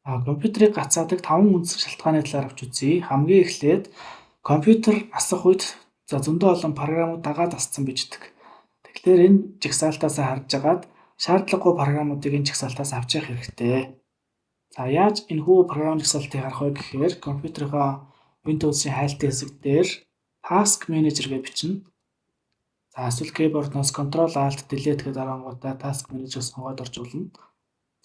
Компьютерийг гацаадаг 5 үндсэн шалтгааны талаар авч үзье. Хамгийн эхлээд компьютер асах үед зөндөө олон програмууд дагаад асцсан bijдэг. Тэгэхээр энэ жагсаалтаас харж агаад шаардлагагүй програмуудыг энэ жагсаалтаас авч явах хэрэгтэй. За яаж энэхүү програм жагсаалтыг харах вэ гэхээр компьютерийнхаа Windows-ийн хайлтын хэсэг дээр Task Manager гэж бичнэ. За эсвэл keyboard-ноос Ctrl Alt Delete гэдэг дарангуудаа Task Manager сонгоод оржуулна.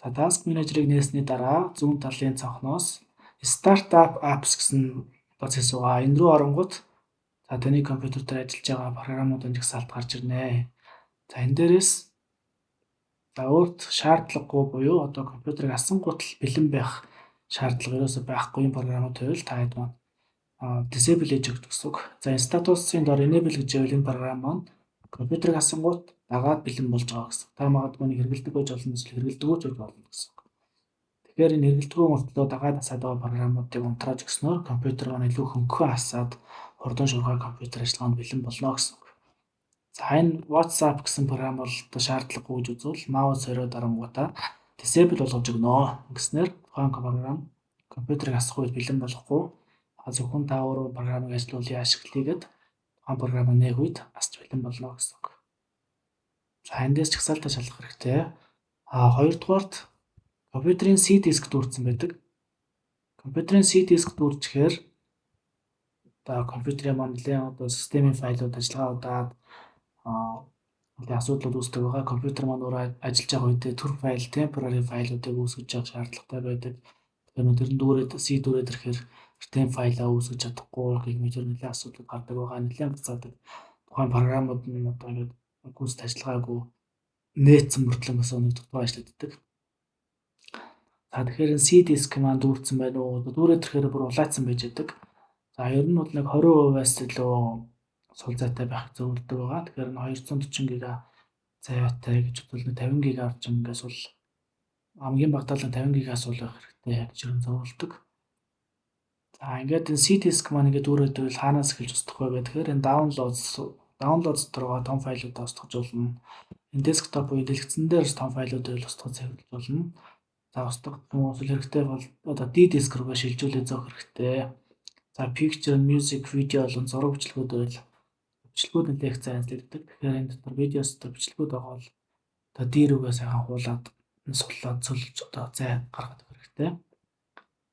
За Task Manager-ыг нээсний дараа зүүн талын цонхноос Startup Apps гэсэн процесс байгаа. Энэ рүү оронгууд за таны компьютер дээр ажиллаж байгаа програмуудын жагсаалт гарч ирнэ. За энэ дээрээс өөрт шаардлагагүй буюу одоо компьютерыг асангууд л бэлэн байх шаардлага ерөөсөй байхгүй юм програмууд байвал та хэд маань disable хийж өгдөг гэсэн үг. За энэ статусын дор enable гэж байвал энэ програм маань компьютерыг асангууд дагаад бэлэн болж байгаа гэсэн. Та магадгүй нэг хэрэгэлдэг байж болно эсвэл хэрэгэлдэггүй байж болно гэсэн. Тэгэхээр энэ хэрэгэлдэггүй мөртлөө дагаад асаад байгаа програмуудыг унтрааж өгснөөр компьютер маань илүү хөнгөн асаад хурдан шуурхай компьютер ажиллагаанд бэлэн болно гэсэн. За энэ WhatsApp гэсэн програм бол одоо шаардлагагүй гэж үзвэл маус хориод дарангуудаа disable болгож өгнө. Ингэснээр тухайн програм компьютерыг асах үед бэлэн болохгүй. Зөвхөн та өөрөө програмыг ажилуулъя ашиглая гэд тухайн програмыг нээх үед асч бэлэн болно гэсэн үг. За эндээс жагсаалтаа шалгах хэрэгтэй. Хоёрдугаарт компьютерийн C диск дүүрсэн байдаг. Компьютерийн C диск дүүрчхээр одоо компьютерийн маань нэлээд одоо системийн файлууд ажиллагаа удаад асуудлууд үүсдэг байгаа. Компьютер маань өөрөө ажиллаж байгаа үедээ төр файл, temporary файлуудыг үүсгэж явах шаардлагатай байдаг. Тэгэхээр тэр нь дүүрээд C дүүрээд ирэхээр темп файлаа үүсгэж чадахгүй гэх мэт нэлээд асуудал гардаг байгаа. Нэлээд буцаадаг. Тухайн програмууд нь одоо ингээд гүйцэд ажиллагаагүй нээцсэн мөртлөө бас нэг дутуу ажилладаг. За тэгэхээр энэ C диск маань дүүрсэн байна уу? Дүүрээд ирэхээр бүр улаацсан байж байдаг. За ер нь бол нэг 20%-аас илүү сул зайтай байх зөвлөдөг байгаа. Тэгэхээр 240 ГБ зайтай гэж бодвол 50 ГБ орж ингээс бол хамгийн багтаал 50 ГБ сул байх хэрэгтэй гэж зөвлөдөг. За ингээд энэ C диск маань ингээд дүүрээд байвал хаанаас эхэлж устгах вэ гэхээр энэ downloads руугаа том файлуудаа устгажуулна. Энэ desktop буюу дэлгэцэн дээр том файлуудыг устгаж цэвэрлэж болно. За устгах хүмүүс хэрэгтэй бол одоо D диск руугаа шилжүүлээ зөөх хэрэгтэй. За picture, music, video болон зураг бичлэгүүд байвал бичлэгүүд нь лекц ажилладаг. Тэгэхээр энэ дотор видеос дотор бичлэгүүд байгаа бол одоо D рүүгээ сайхан хуулаад суллаад цөлж одоо зай гаргаад өгөх хэрэгтэй.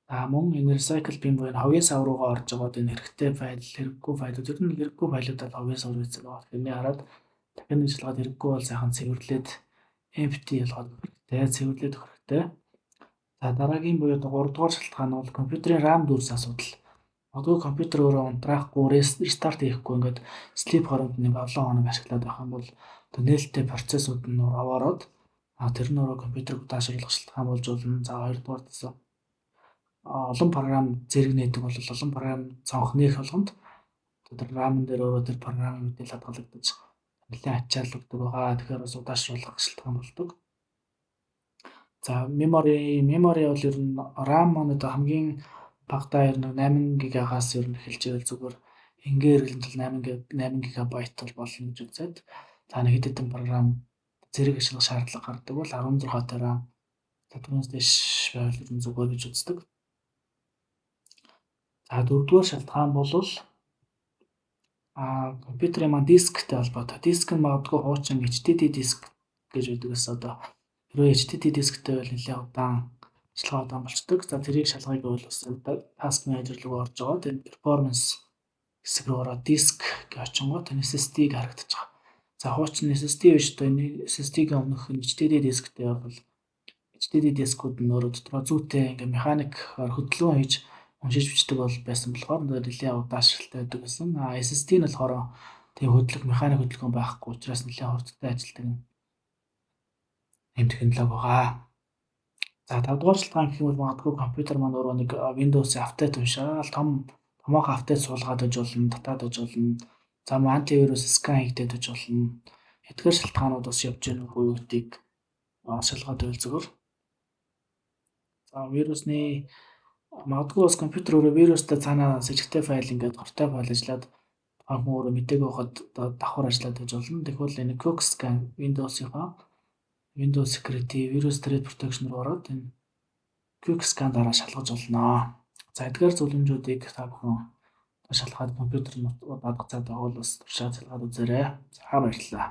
За мөн энэ recycle bin буюу хавьяа сав руугаа орж байгаад энэ хэрэгтэй файл, хэрэггүй файлууд ер нь хэрэггүй файлуудаа хавьяа сав руу хийдэг байгаа. Тэрний хараад дахин ажиллагаад хэрэггүй бол сайхан цэвэрлээд empty болгоод өгөх хэрэгтэй, цэвэрлээд өгөх хэрэгтэй. За дараагийн буюу 3 дугаар шалтгаан нь бол компьютерийн RAM дүүрсэн асуудал. Магадгүй компьютер өөрөө унтраахгүй, restart хийхгүй ингээд sleep хооронд нэг олон хоног ашиглаад байх юм бол одоо нээлттэй процессууд нь ороод тэр нь өөрөө компьютерыг удаашруулах шалтгаан болж болно. За хоёрдугаар гэсэн олон програм зэрэг нээдэг бол олон програм цонх нээх болгонд тэр RAM-ын дээр өөрөө тэр програмын мэдээлэл хадгалагдаж нэлээд ачааллагддаг байгаа. Тэгэхээр бас удаашруулах шалтгаан болдог. За memory бол ер нь RAM маань одоо хамгийн багтаа ер нь 8 ГБ-аас ер нь эхэлж байвал зүгээр ингээ хэрэглэнтэл 8 ГБ бол болно гэж үзээд за нэг хэд хэдэн програм зэрэг ашиглах шаардлага гардаг бол 16 та RAM түүнээс дэш байвал ер нь зүгээр гэж үздэг. За дөрөвдүгээр шалтгаан бол компьютерийн маань дисктэй холбоотой. Диск нь магадгүй хуучин HDD диск гэж байдгаас одоо хэрвээ HDD дисктэй байвал нэлээд удаан ажиллагаа удаан болчдөг. За тэрийг шалгахыг бол бас Task Manager руу орж байгаа. Тэгээд performance хэсэг рүү ороод disk гэж очингууд энэ SSD-г харагдаж байгаа. За хуучин SSD биш одоо энэ SSD-гийн өмнөх HDD дисктэй бол HDD дискүүд нь өөрөө дотроо зүйтэй ингээ механикаар хөдөлгөөн хийж уншиж бичдэг бол байсан болохоор нэлээд удаашралтай байдаг гэсэн. SSD нь болохоор тийм механик хөдөлгөөн байхгүй учраас нэлээд хурдтай ажилладаг юм технологи байгаа. За 5 дугаар шалтгаан гэх юм бол магадгүй компьютер маань өөрөө нэг Windows-ийн апдейт уншаал томоохон апдейт суулгаад иж болно, татаад иж болно. За антивирус скан хийгдээд иж болно. Эдгээр шалтгаанууд бас явж байгаа үгүй гэдгийг шалгаад байвал зүгээр. За вирусны магадгүй бас компьютер өөрөө вирустай цаанаа сэжигтэй файл ингээд хортой файл ажиллаад хамгийн өөрөө мдэггүй байхад давхар ажиллаад байж болно. Тэгвэл энэ Quick Scan Windows Security Virus Threat Protection руу ороод энэ Quick Scan-дараа шалгаж болно. За эдгээр зөвлөмжүүдийг та бүхэн шалгаад компьютер дадаг цаадаа бол бас туршаад цалгаад үзээрэй. За баярлалаа.